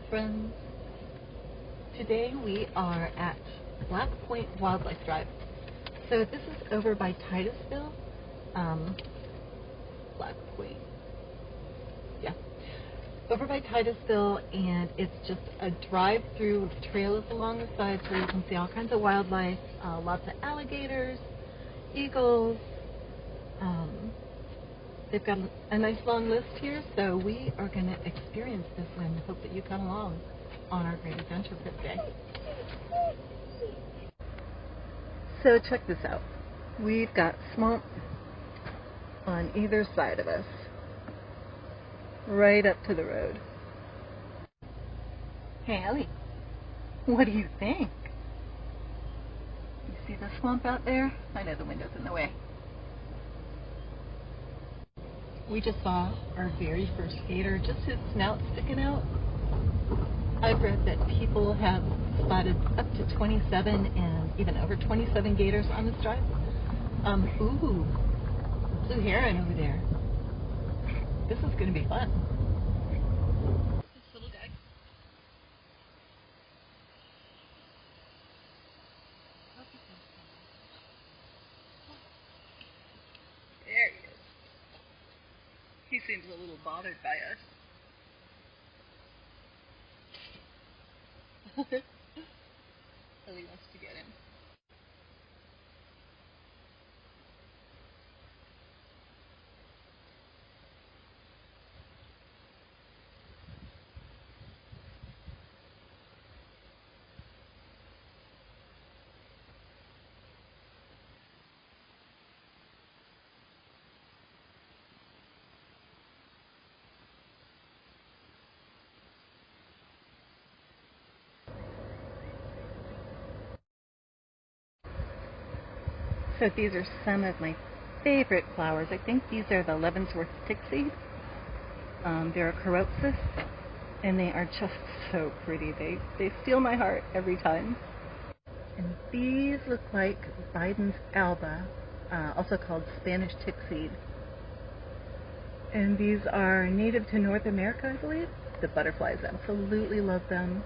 friends. Today we are at Black Point Wildlife Drive. So this is over by Titusville. Black Point. Yeah. Over by Titusville, and it's just a drive through with trails along the sides where you can see all kinds of wildlife, lots of alligators, eagles. They've got a nice long list here, so we are going to experience this and hope that you come along on our great adventure for today. So check this out. We've got swamp on either side of us, right up to the road. Hey Ellie, what do you think? You see the swamp out there? I know the window's in the way. We just saw our very first gator, just his snout sticking out. I've read that people have spotted up to 27 and even over 27 gators on this drive. Ooh, blue heron over there. This is going to be fun. This little guy. There he is. He seems a little bothered by us. Ellie wants to get him. So these are some of my favorite flowers. I think these are the Leavenworth tickseed. They're a caropsis, and they are just so pretty. They steal my heart every time. And these look like Biden's alba, also called Spanish tickseed. And these are native to North America, I believe. The butterflies absolutely love them.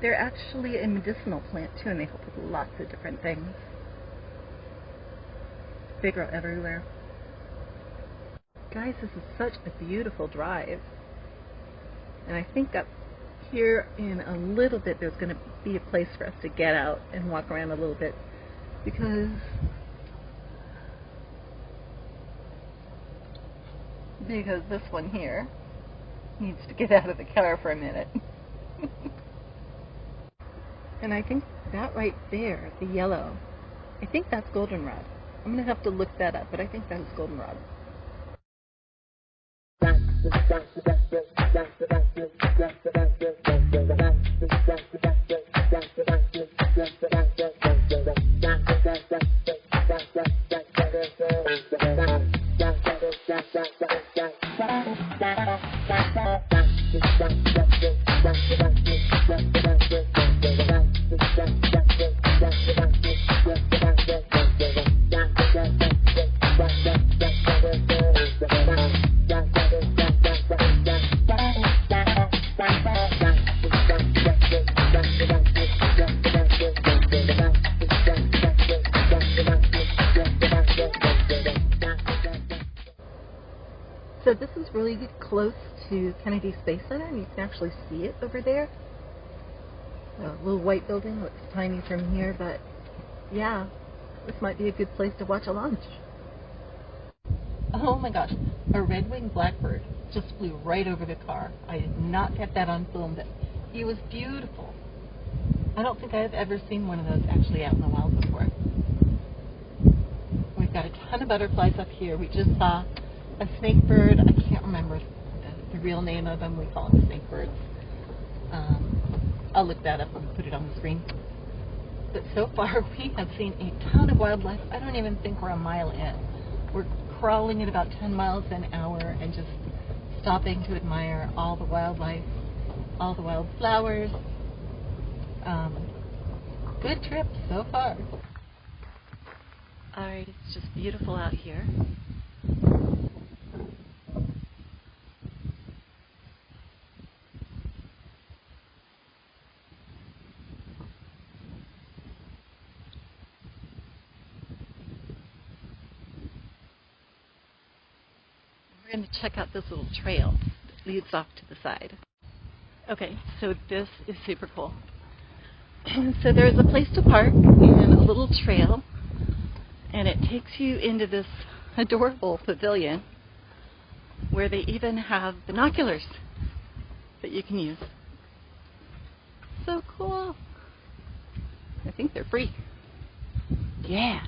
They're actually a medicinal plant too, and they help with lots of different things. They grow everywhere. Guys, this is such a beautiful drive. And I think up here in a little bit there's going to be a place for us to get out and walk around a little bit, because this one here needs to get out of the car for a minute. And I think that right there, the yellow, I think that's goldenrod. I'm going to have to look that up, but I think that is goldenrod. So this is really close to Kennedy Space Center, and you can actually see it over there. A little white building, looks tiny from here, but yeah, this might be a good place to watch a launch. Oh my gosh, a red-winged blackbird just flew right over the car. I did not get that on film, but he was beautiful. I don't think I've ever seen one of those actually out in the wild before. We've got a ton of butterflies up here. We just saw a snakebird. I can't remember the real name of them. We call them snakebirds. I'll look that up and put it on the screen. But so far we have seen a ton of wildlife. I don't even think we're a mile in. We're crawling at about 10 miles an hour and just stopping to admire all the wildlife, all the wildflowers. Good trip so far. Alright, it's just beautiful out here. We're going to check out this little trail that leads off to the side. Okay, so this is super cool. So there's a place to park and a little trail, and it takes you into this adorable pavilion where they even have binoculars that you can use. So cool. I think they're free. Yeah.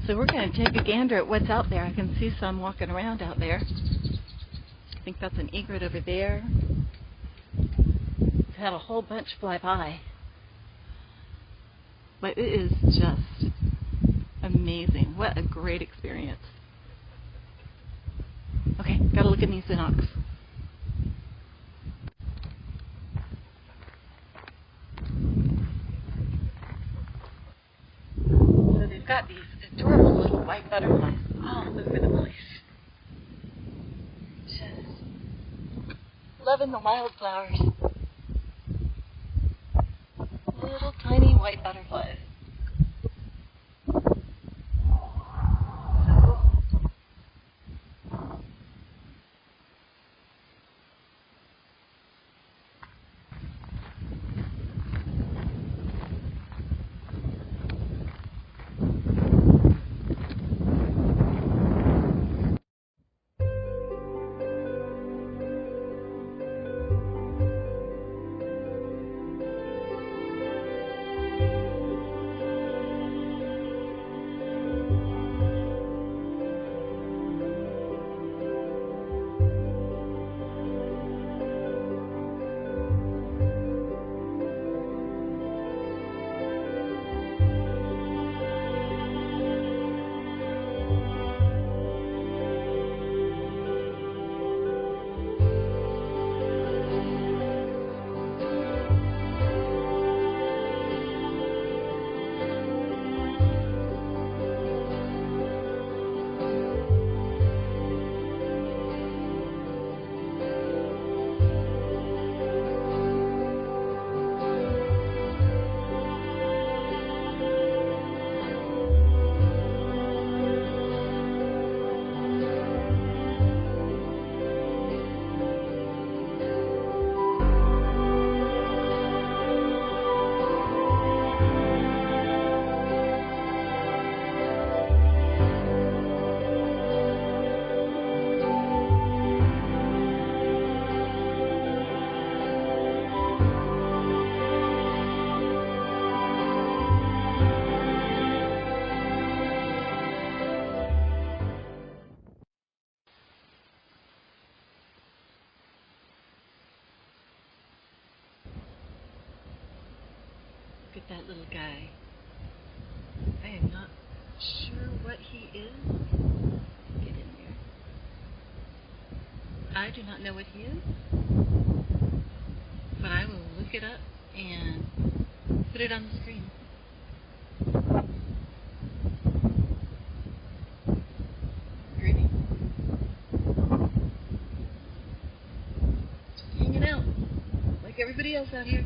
So we're going to take a gander at what's out there. I can see some walking around out there. I think that's an egret over there. We've had a whole bunch fly by. But it is just amazing. What a great experience. Okay, gotta look in these binocs. So they've got these adorable little white butterflies all over the place. Just loving the wildflowers. Little tiny white butterflies. Look at that little guy. I am not sure what he is. Get in there. I do not know what he is, but I will look it up and put it on the screen. Pretty. Just hanging out like everybody else out here.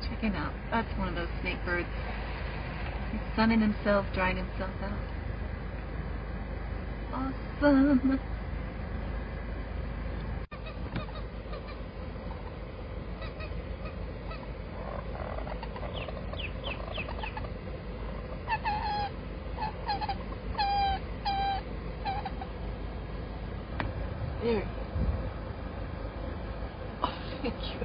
Check him out. That's one of those snake birds. He's sunning himself, drying himself out. Awesome. There. Oh, thank you.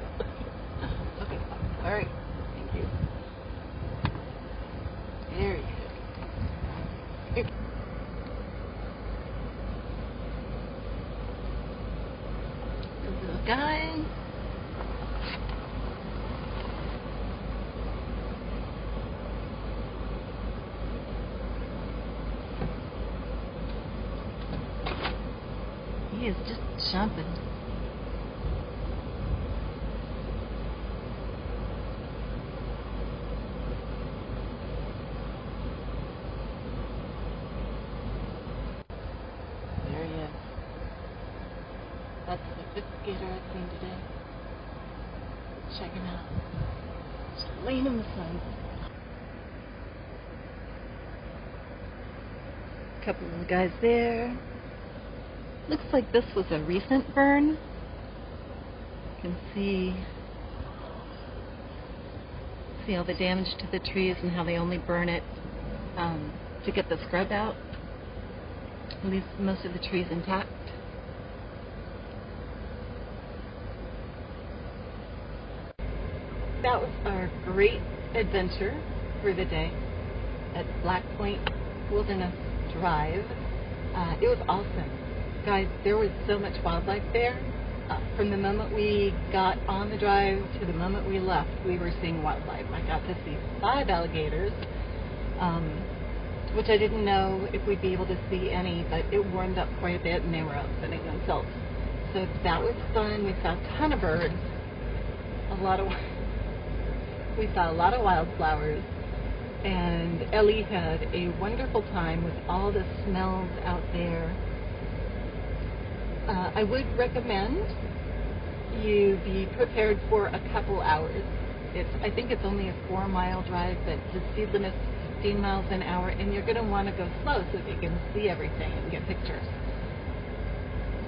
Okay, all right. Thank you. There you go. Here. This little guy. He is just jumping. There he is. That's the fifth gator I've seen today. Check him out. Just laying in the sun. A couple of guys there. Looks like this was a recent burn. You can see all the damage to the trees and how they only burn it to get the scrub out. Leaves most of the trees intact. That was our great adventure for the day at Black Point Wilderness Drive. It was awesome. Guys, there was so much wildlife there. From the moment we got on the drive to the moment we left, we were seeing wildlife. I got to see 5 alligators, which I didn't know if we'd be able to see any, but it warmed up quite a bit and they were out sunning themselves. So that was fun. We saw a ton of birds, we saw a lot of wildflowers, and Ellie had a wonderful time with all the smells out there. I would recommend you be prepared for a couple hours. I think it's only a 4-mile drive, but the speed limit's 15 miles an hour, and you're going to want to go slow so that you can see everything and get pictures.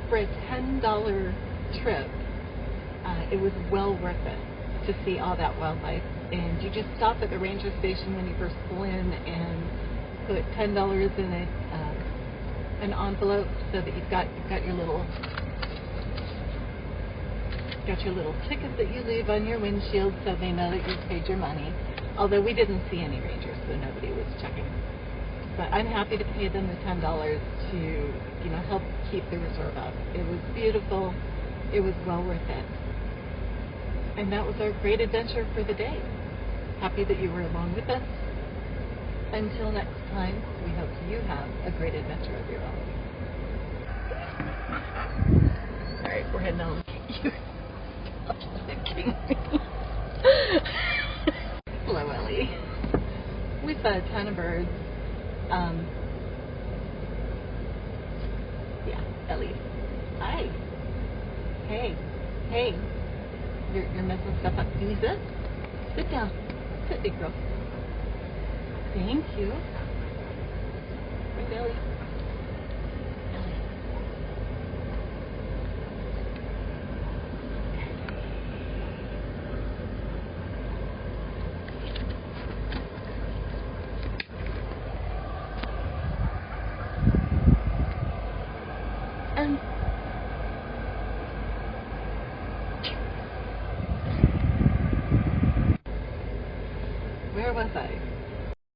For a $10 trip, it was well worth it to see all that wildlife. And you just stop at the ranger station when you first pull in and put $10 in an envelope so that you've got your little ticket that you leave on your windshield so they know that you've paid your money. Although we didn't see any rangers, so nobody was checking. But I'm happy to pay them the $10 to help keep the reserve up. It was beautiful. It was well worth it. And that was our great adventure for the day. Happy that you were along with us. Until next time, we hope you have a great adventure of your own. Alright, we're heading home. You stop licking me. Hello, Ellie. We saw a ton of birds. Yeah, Ellie. Hi. Hey. You're messing stuff up. Can you sit? Sit down. Sit, big girl. Thank you. Right, Ellie. Where was I?